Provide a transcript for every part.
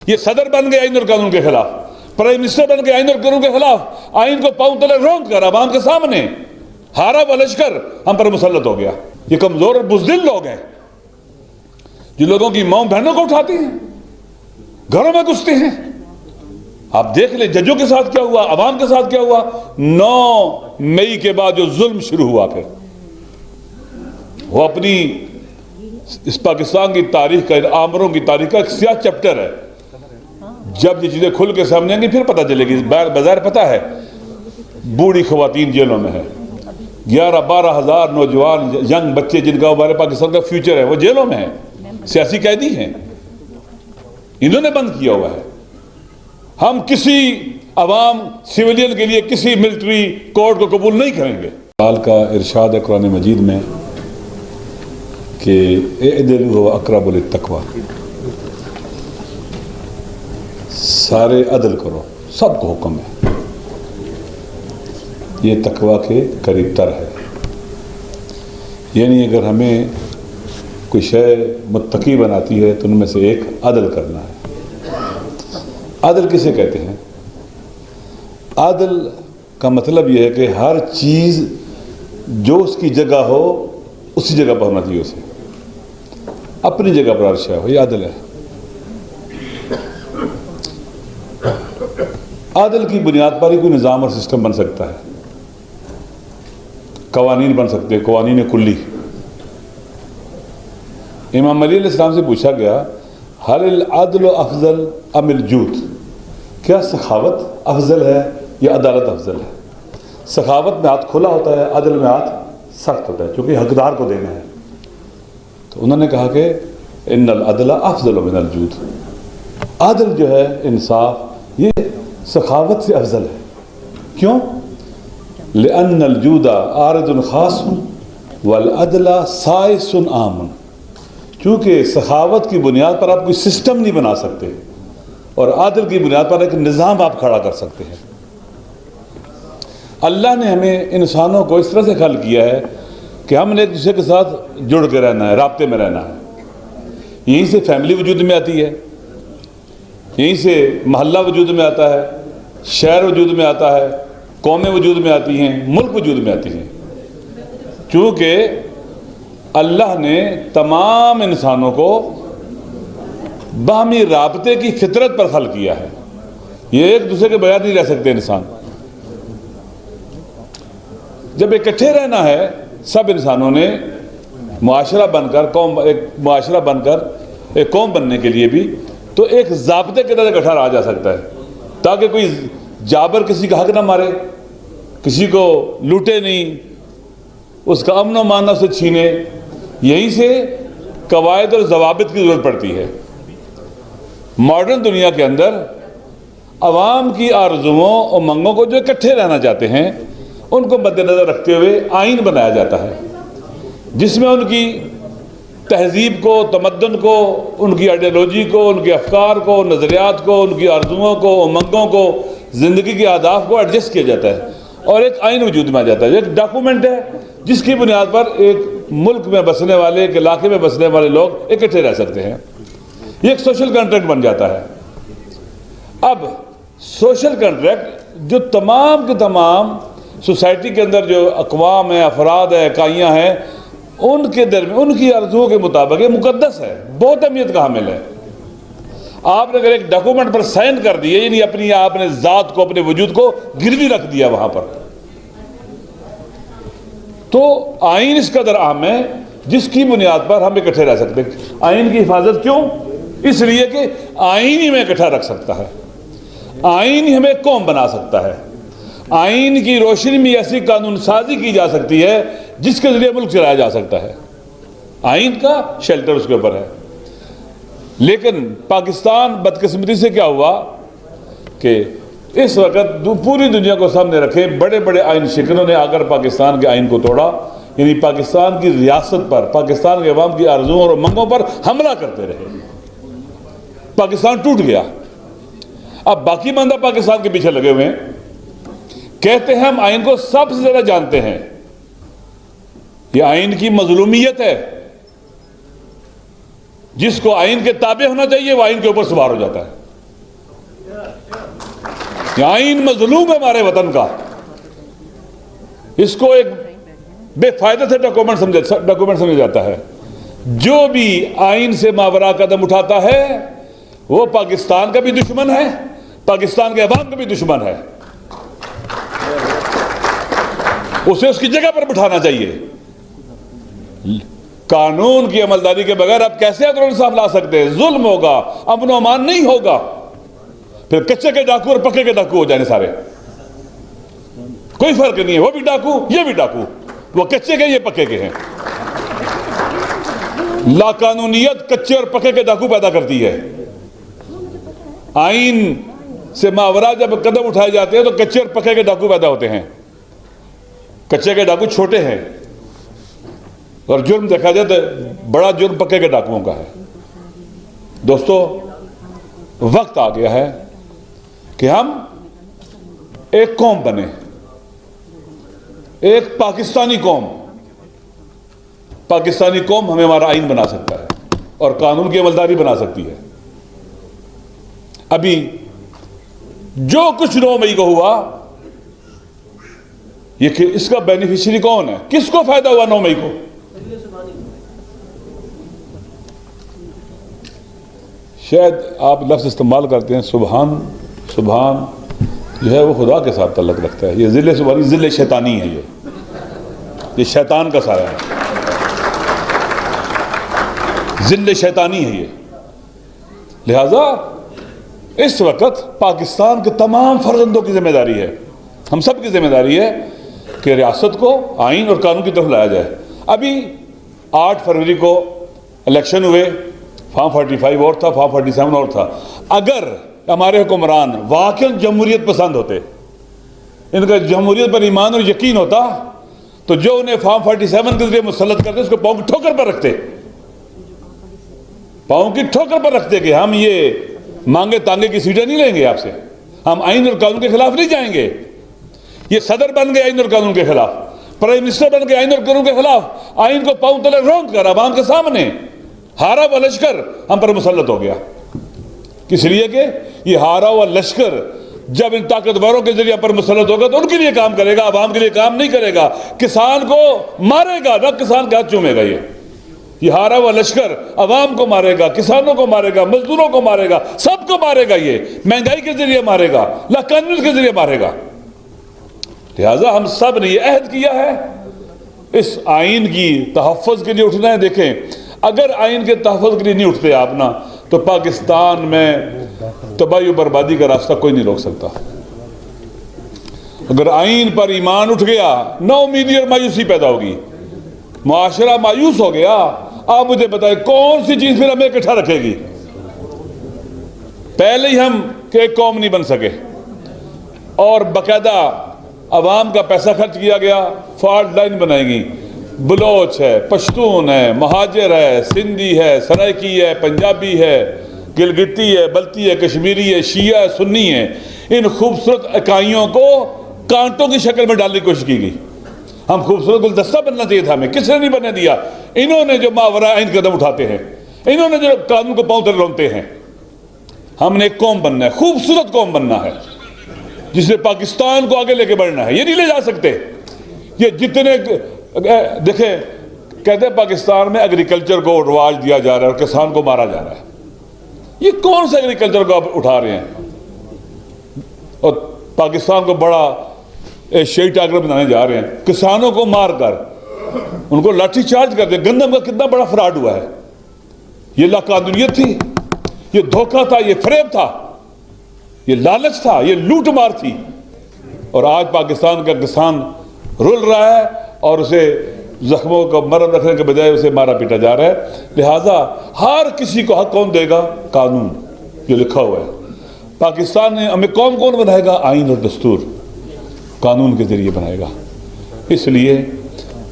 ये सदर बन गए आइन और कानून के खिलाफ, प्राइम मिनिस्टर बन गए आइन और कानून के खिलाफ, आइन को पांव तले रोक कर आवाम के सामने हारा व लश्कर हम पर मुसल्लत हो गया। ये कमजोर और बुज़दिल लोग हैं जो लोगों की मां बहनों को उठाते हैं, घरों में घुसते हैं। आप देख ले जजों के साथ क्या हुआ, अवाम के साथ क्या हुआ। 9 मई के बाद जो जुल्म शुरू हुआ, फिर वो अपनी इस पाकिस्तान की तारीख का, आमरों की तारीख का एक स्याह चैप्टर है। जब ये चीजें खुल के सामने आएंगी फिर पता चलेगी। बाजार पता है बूढ़ी खवातीन जेलों में है, 11-12 हजार नौजवान यंग बच्चे जिनका हमारे पाकिस्तान का फ्यूचर है वो जेलों में है, सियासी कैदी हैं, इन्होंने बंद किया हुआ है। हम किसी अवाम सिविलियन के लिए किसी मिलिट्री कोर्ट को कबूल नहीं करेंगे। काल का इरशाद है कुरान मजीद में कि इअदिलू अक़रबु लित्तक़वा, सारे अदल करो, सबको हुक्म है, ये तकवा के करीब तर है। यानी अगर हमें कोई शय मुत्तकी बनाती है तो उनमें से एक अदल करना है। अदल किसे कहते हैं? अदल का मतलब यह है कि हर चीज़ जो उसकी जगह हो उसी जगह पर होना चाहिए, उसे अपनी जगह पर अर्श है, यह अदल है। अदल की बुनियाद पर ही कोई निज़ाम और सिस्टम बन सकता है, कवानीन बन सकते हैं, कवानीन कुल्ली। इमाम अली अलैहिस्सलाम से पूछा गया हल अदल अफजल अमिल जूद, क्या सखावत अफजल है या अदालत अफजल है? सखावत में हाथ खुला होता है, अदल में हाथ सख्त होता है, क्योंकि हकदार को देना है। तो उन्होंने कहा कि इन्नल अदला अफजल मिनल जूद, अदल जो है, इंसाफ, ये सखावत से अफजल है। क्यों? लिअन्नल जूदा आरिदुन खासुन वल अदला साइसुन आमुन, क्योंकि सखावत की बुनियाद पर आप कोई सिस्टम नहीं बना सकते और आदल की बुनियाद पर एक निज़ाम आप खड़ा कर सकते हैं। अल्लाह ने हमें इंसानों को इस तरह से खल किया है कि हमने एक दूसरे के साथ जुड़ के रहना है, राब्ते में रहना है। यहीं से फैमिली वजूद में आती है, यहीं से महल्ला वजूद में आता है, शहर वजूद में आता है, कौमें वजूद में आती हैं, मुल्क वजूद में आती हैं। चूँकि अल्लाह ने तमाम इंसानों को बाहमी राबते की फितरत पर खल किया है। ये एक दूसरे के बगैर नहीं रह सकते इंसान। जब इकट्ठे रहना है सब इंसानों ने मुआशरा बनकर, कौम, एक मुआशरा बनकर एक कौम बनने के लिए भी तो एक ज़ाब्ते के तहत इकट्ठा रहा जा सकता है, ताकि कोई जाबर किसी का हक ना मारे, किसी को लूटे नहीं, उसका अमन व मान से छीने। यहीं से कवायद और जवाबित की ज़रूरत पड़ती है। मॉडर्न दुनिया के अंदर अवाम की आरज़ुओं और मंगों को जो इकट्ठे रहना चाहते हैं उनको मद्देनज़र रखते हुए आइन बनाया जाता है, जिसमें उनकी तहजीब को, तमद्दुन को, उनकी आइडियोलॉजी को, उनके अफकार को, नज़रियात को, उनकी आरज़ुओं को, उमंगों को, ज़िंदगी के आदाफ को एडजस्ट किया जाता है और एक आइन वजूद में आ जाता है। एक डॉक्यूमेंट है जिसकी बुनियाद पर एक मुल्क में बसने वाले, एक इलाके में बसने वाले लोग इकट्ठे रह सकते हैं। ये एक सोशल कॉन्ट्रैक्ट बन जाता है। अब सोशल कॉन्ट्रैक्ट जो तमाम के तमाम सोसाइटी के अंदर जो अक़वाम है, अफराद है, इकाइयाँ हैं, उनके दरमियान उनकी आरज़ुओं के मुताबिक ये मुक़द्दस है, बहुत अहमियत का हामिल है। आपने अगर एक डॉक्यूमेंट पर साइन कर दिए, यानी अपनी आपने ज़ात को, अपने वजूद को गिरवी रख दिया वहाँ पर, तो आइन इस कदर अहम है जिसकी बुनियाद पर हम इकट्ठे रह सकते हैं। आइन की हिफाजत क्यों? इसलिए कि आइन ही हमें इकट्ठा रख सकता है, आइन ही हमें कौम बना सकता है। आइन की रोशनी में ऐसी कानून साजी की जा सकती है जिसके जरिए मुल्क चलाया जा सकता है। आइन का शेल्टर उसके ऊपर है। लेकिन पाकिस्तान बदकिस्मती से क्या हुआ कि इस वक्त पूरी दुनिया को सामने रखे बड़े बड़े आइन शिकनों ने आकर पाकिस्तान के आइन को तोड़ा, यानी पाकिस्तान की रियासत पर, पाकिस्तान के अवाम की आरज़ुओं और मंगों पर हमला करते रहे। पाकिस्तान टूट गया। अब बाकी बंदा पाकिस्तान के पीछे लगे हुए हैं, कहते हैं हम आइन को सबसे ज्यादा जानते हैं। यह आइन की मजलूमियत है। जिसको आइन के ताबे होना चाहिए वो आइन के ऊपर सवार हो जाता है। ये आइन मजलूम है हमारे वतन का, इसको एक बेफायदे से डॉक्यूमेंट समझा जाता है। जो भी आइन से मावरा कदम उठाता है वो पाकिस्तान का भी दुश्मन है, पाकिस्तान के अवाम का भी दुश्मन है। उसे उसकी जगह पर बिठाना चाहिए। कानून की अमलदारी के बगैर आप कैसे अदल इंसाफ ला सकते हैं? जुल्म होगा, अमन अमान नहीं होगा, फिर कच्चे के डाकू और पक्के के डाकू हो जाने सारे, कोई फर्क नहीं है। वो भी डाकू, ये भी डाकू, वो कच्चे के, ये पक्के के हैं। लाकानूनियत कच्चे और पक्के के डाकू पैदा करती है। आइन से मावरा जब कदम उठाए जाते हैं तो कच्चे और पक्के के डाकू पैदा होते हैं। कच्चे के डाकू छोटे हैं और जुर्म देखा जाए तो बड़ा जुर्म पक्के के डाकुओं का है। दोस्तों, वक्त आ गया है कि हम एक कौम बने, एक पाकिस्तानी कौम। पाकिस्तानी कौम हमें हमारा आइन बना सकता है और कानून की अमलदारी बना सकती है। अभी जो कुछ 9 मई को हुआ, ये कि इसका बेनिफिशियरी कौन है? किसको फायदा हुआ 9 मई को? शायद आप लफ्ज इस्तेमाल करते हैं सुबहान। सुबहान जो है वो खुदा के साथ ताल्लुक रखता है। ये जिले सुबहानी, जिले शैतानी है, ये शैतान का साया है, जिले शैतानी है ये। लिहाजा इस वक्त पाकिस्तान के तमाम फर्जंदों की जिम्मेदारी है, हम सब की जिम्मेदारी है कि रियासत को आइन और कानून की तरफ लाया जाए। अभी 8 फरवरी को इलेक्शन हुए, फॉर्म 45 और था, फॉर्म 47 और था। अगर हमारे हुक्मरान वाकई जमहूरियत पसंद होते, इनका जमहूरियत पर ईमान और यकीन होता, तो जो उन्हें फॉर्म 47 के जरिए मुसल्लत करते उसको पाँव की ठोकर पर रखते, पाँव की ठोकर पर रखते कि हम ये मांगे तांगे की सीटें नहीं लेंगे आपसे, हम आइन और कानून के खिलाफ नहीं जाएंगे। ये सदर बन गए आइन और कानून के खिलाफ, प्राइम मिनिस्टर बन गए आइन और कानून के खिलाफ, आइन को पांव तले रोक कर आवाम के सामने हारा हुआ लश्कर हम पर मुसल्लत हो गया। इसलिए कि ये हारा हुआ लश्कर जब इन ताकतवरों के जरिए पर मुसल्लत होगा तो उनके लिए काम करेगा, आवाम के लिए काम नहीं करेगा। किसान को मारेगा ना, किसान का हाथ चूमेगा। ये हारा हुआ लश्कर अवाम को मारेगा, किसानों को मारेगा, मजदूरों को मारेगा, सबको मारेगा। ये महंगाई के जरिए मारेगा, लाकानून के जरिए मारेगा। लिहाजा हम सब ने यह अहद किया है इस आइन की तहफ़्फ़ुज़ के लिए उठना है। देखें, अगर आइन के तहफ़्फ़ुज़ के लिए नहीं उठते आप ना, तो पाकिस्तान में तबाही और बर्बादी का रास्ता कोई नहीं रोक सकता। अगर आइन पर ईमान उठ गया, नाउमीदी और मायूसी पैदा होगी, मुआशरा मायूस हो गया। आप मुझे बताएं कौन सी चीज फिर हमें इकट्ठा रखेगी? पहले ही हम एक कौम नहीं बन सके और बाकायदा अवाम का पैसा खर्च किया गया, फॉल्ट लाइन बनाएगी। बलोच है, पश्तून है, महाजिर है, सिंधी है, सराइकी है, पंजाबी है, गिलगिती है, बल्ती है, कश्मीरी है, शिया है, सुन्नी है। इन खूबसूरत इकाइयों को कांटों की शक्ल में डालने की कोशिश की गई। हम खूबसूरत गुलदस्ता बनना चाहिए था हमें, किसने नहीं बनने दिया। इन्होंने जो मावरा आइन कदम उठाते हैं, इन्होंने जो कानून को पांव तले रोकते हैं। हमने एक कौम बनना है, खूबसूरत कौम बनना है, जिसने पाकिस्तान को आगे लेके बढ़ना है। ये नहीं ले जा सकते ये जितने देखें, कहते हैं पाकिस्तान में एग्रीकल्चर को रवाज दिया जा रहा है और किसान को मारा जा रहा है। ये कौन सा एग्रीकल्चर को आप उठा रहे हैं और पाकिस्तान को बड़ा एशियाई टाइगर बनाने जा रहे हैं? किसानों को मारकर उनको लाठी चार्ज कर दिया। गंदम का कितना बड़ा फ्रॉड हुआ है। ये लाकानूनियत थी, ये धोखा था, ये फरेब था, ये लालच था, ये लूट मार थी। और आज पाकिस्तान का किसान रुल रहा है और उसे जख्मों का मरहम रखने के बजाय उसे मारा पीटा जा रहा है। लिहाजा हर किसी को हक कौन देगा? कानून, जो लिखा हुआ है। पाकिस्तान ने हमें कौन कौन बनाएगा? आइन और दस्तूर कानून के जरिए बनाएगा। इसलिए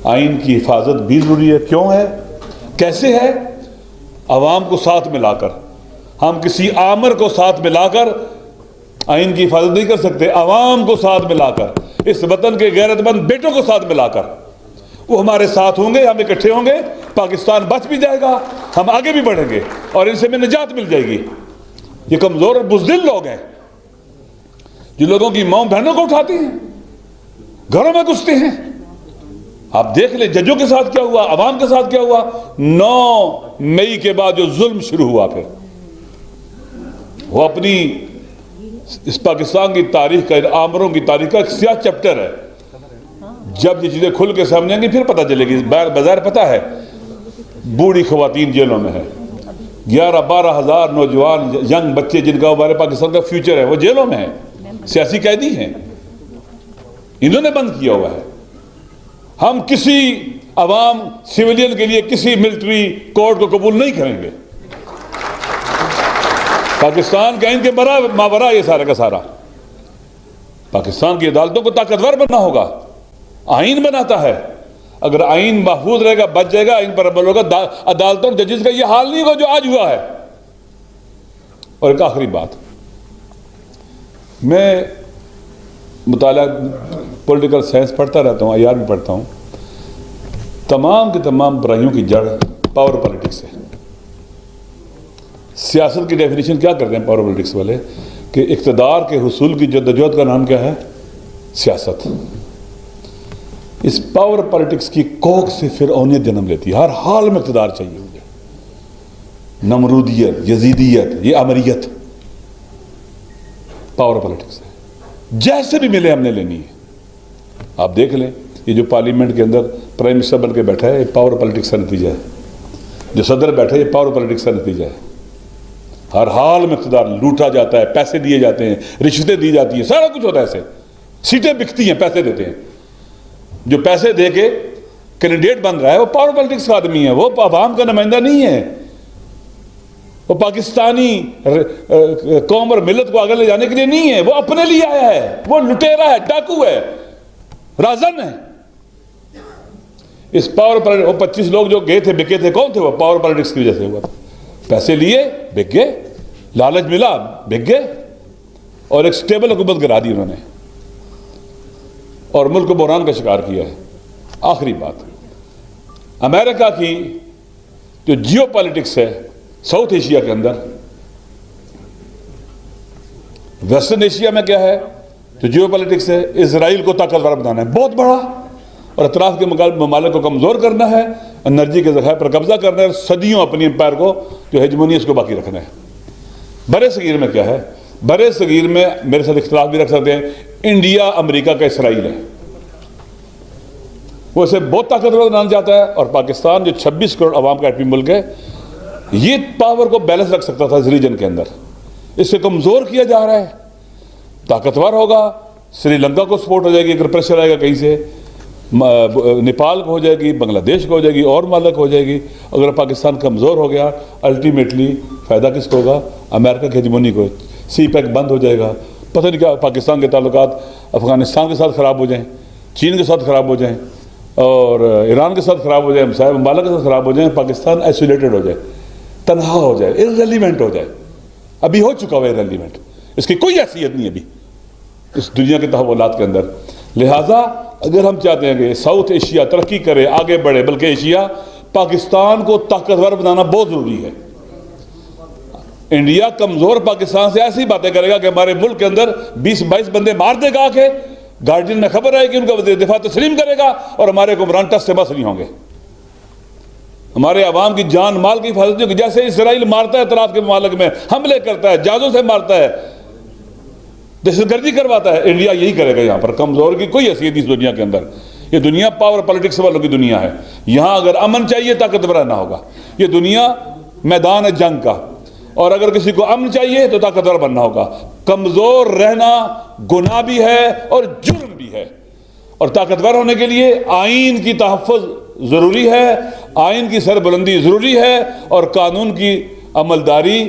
आइन की हिफाजत भी जरूरी है। क्यों है, कैसे है? अवाम को साथ मिलाकर। हम किसी आमर को साथ मिलाकर आइन की हिफाजत नहीं कर सकते। अवाम को साथ मिलाकर, इस वतन के गैरतमंद बेटों को साथ मिलाकर, वो हमारे साथ होंगे, हम इकट्ठे होंगे, पाकिस्तान बच भी जाएगा, हम आगे भी बढ़ेंगे और इनसे हमें निजात मिल जाएगी। ये कमजोर और बुज़दिल लोग हैं जो लोगों की मां बहनों को उठाते हैं, घरों में घुसते हैं। आप देख ले जजों के साथ क्या हुआ, अवाम के साथ क्या हुआ। 9 मई के बाद जो जुल्म शुरू हुआ, फिर वो अपनी इस पाकिस्तान की तारीख का, आमरों की तारीख का एक स्याह चैप्टर है। जब ये चीजें खुल के सामने आएंगी फिर पता चलेगी। बाजार पता है, बूढ़ी खवातीन जेलों में है, 11-12 हज़ार नौजवान यंग बच्चे जिनका हमारे पाकिस्तान का फ्यूचर है, वो जेलों में है, सियासी कैदी हैं, इन्होंने बंद किया हुआ है। हम किसी अवाम सिविलियन के लिए किसी मिलिट्री कोर्ट को कबूल नहीं करेंगे। पाकिस्तान का इनके मावरा ये सारा का सारा। पाकिस्तान की अदालतों को ताकतवर बनना होगा। आइन बनाता है, अगर आइन महफूज रहेगा, बच जाएगा, आइन पर अमल होगा। अदालतों जजेस का ये हाल नहीं होगा जो आज हुआ है। और एक आखिरी बात, मैं मुताला पॉलिटिकल साइंस पढ़ता रहता हूँ, IR भी पढ़ता हूँ। तमाम की तमाम बुराइयों की जड़ पावर पॉलिटिक्स है। सियासत की डेफिनेशन क्या करते हैं पावर पॉलिटिक्स वाले, कि इक़्तिदार के हुसूल की जद्दोजहद का नाम क्या है, सियासत। इस पावर पॉलिटिक्स की कोख से फिर औनियत जन्म लेती है। हर हाल में इक़्तिदार चाहिए मुझे, नमरूदियत, यजीदियत, ये अमरियत पावर पॉलिटिक्स है। जैसे भी मिले हमने लेनी है। आप देख लें, ये जो पार्लियामेंट के अंदर प्राइम मिनिस्टर बन के बैठा है, ये पावर पॉलिटिक्स का नतीजा है। जो सदर बैठा है, ये पावर पॉलिटिक्स का नतीजा है। हर हाल में इक़्तिदार लूटा जाता है, पैसे दिए जाते हैं, रिश्वतें दी जाती हैं, सारा कुछ होता है ऐसे। सीटें बिकती हैं, पैसे देते हैं। जो पैसे दे के कैंडिडेट बन रहा है वो पावर पॉलिटिक्स का आदमी है, वो अवाम का नुमाइंदा नहीं है। वो पाकिस्तानी कौम और मिलत को आगे ले जाने के लिए नहीं है, वो अपने लिए आया है। वो लुटेरा है, डाकू है, राजन है। इस पावर पॉलिटिक्स, वो 25 लोग जो गए थे, बिके थे, कौन थे वो? पावर पॉलिटिक्स की वजह से हुआ। पैसे लिए, बिक गए, लालच मिला, बिक गए, और एक स्टेबल हुकूमत गिरा दी उन्होंने और मुल्क को बहरान का शिकार किया है। आखिरी बात, अमेरिका की जो जियो पॉलिटिक्स है साउथ एशिया के अंदर, वेस्टर्न एशिया में क्या है जो जियो पॉलिटिक्स है, इजराइल को ताकतवर बनाना है, बहुत बड़ा, और अतराफ के ममालिक को कमज़ोर करना है, एनर्जी के ज़खायर पर कब्जा करना है, सदियों अपनी एम्पायर को जो हेजमोनी इसको बाकी रखना है। बड़े सगीर में क्या है? बड़े सगीर में मेरे साथ इख्तिलाफ भी रख सकते हैं, इंडिया अमेरिका का इसराइल है। वो इसे बहुत ताकतवर बनाना चाहता है, और पाकिस्तान जो 26 करोड़ आवाम का एटमी मुल्क है, ये पावर को बैलेंस रख सकता था इस रीजन के अंदर। इसे कमज़ोर किया जा रहा है। ताकतवर होगा, श्रीलंका को सपोर्ट हो जाएगी, अगर प्रेशर आएगा कहीं से, नेपाल को हो जाएगी, बांग्लादेश को हो जाएगी, और मालक हो जाएगी। अगर पाकिस्तान कमज़ोर हो गया, अल्टीमेटली फ़ायदा किसको होगा? अमेरिका की हेजमोनी को। CPEC बंद हो जाएगा, पता नहीं क्या, पाकिस्तान के ताल्लुकात अफ़गानिस्तान के साथ ख़राब हो जाएं, चीन के साथ ख़राब हो जाएं, और ईरान के साथ ख़राब हो जाए, हमसाया ममालिक के साथ ख़राब हो जाए, पाकिस्तान आइसोलेटेड हो जाए, तनहा हो जाए, इररेलेवेंट हो जाए। अभी हो चुका हुआ इररेलेवेंट, इसकी कोई हैसियत नहीं अभी इस दुनिया के तहव्वुलात के अंदर। लिहाजा अगर हम चाहते हैं कि साउथ एशिया तरक्की करे, आगे बढ़े, बल्कि एशिया, पाकिस्तान को ताकतवर बनाना बहुत ज़रूरी है। इंडिया कमज़ोर पाकिस्तान से ऐसी बातें करेगा कि हमारे मुल्क के अंदर 20-22 बंदे मार देगा आके, गार्डियन में खबर आएगी, उनका वज़ीर दिफा तस्लीम करेगा, और हमारे हुक्मरान टस से बस नहीं होंगे। हमारे अवाम की जान माल की हिफाजत होगी। जैसे इसराइल मारता है, तराफ के ममालिक में हमले करता है, जहाज़ों से मारता है, दहशतगर्दी करवाता है, इंडिया यही करेगा। यहाँ पर कमज़ोर की कोई हैसियत इस दुनिया के अंदर। ये दुनिया पावर पॉलिटिक्स वालों की दुनिया है। यहाँ अगर अमन चाहिए, ताकतवर रहना होगा। ये दुनिया मैदान है जंग का, और अगर किसी को अमन चाहिए तो ताकतवर बनना होगा। कमज़ोर रहना गुनाह भी है और जुर्म भी है, और ताकतवर होने के लिए आइन की तहफ़्फ़ुज़ ज़रूरी है, आइन की सरबुलंदी ज़रूरी है, और कानून की अमलदारी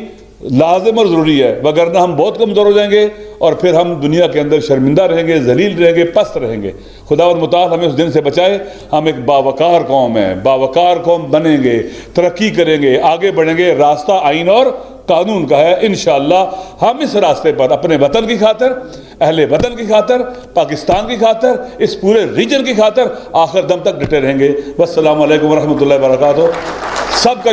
लाजिम और ज़रूरी है। वगरना हम बहुत कमज़ोर हो जाएंगे, और फिर हम दुनिया के अंदर शर्मिंदा रहेंगे, जलील रहेंगे, पस्त रहेंगे। खुदावंद मुताल हमें उस दिन से बचाए। हम एक बावकार कौम हैं, बावकार कौम बनेंगे, तरक्की करेंगे, आगे बढ़ेंगे। रास्ता आइन और कानून का है। इंशाअल्लाह हम इस रास्ते पर अपने वतन की खातिर, अहले वतन की खातिर, पाकिस्तान की खातिर, इस पूरे रीजन की खातिर आखिर दम तक डटे रहेंगे। वस्सलामु अलैकुम वरहमतुल्लाहि वबरकातुहू। सबका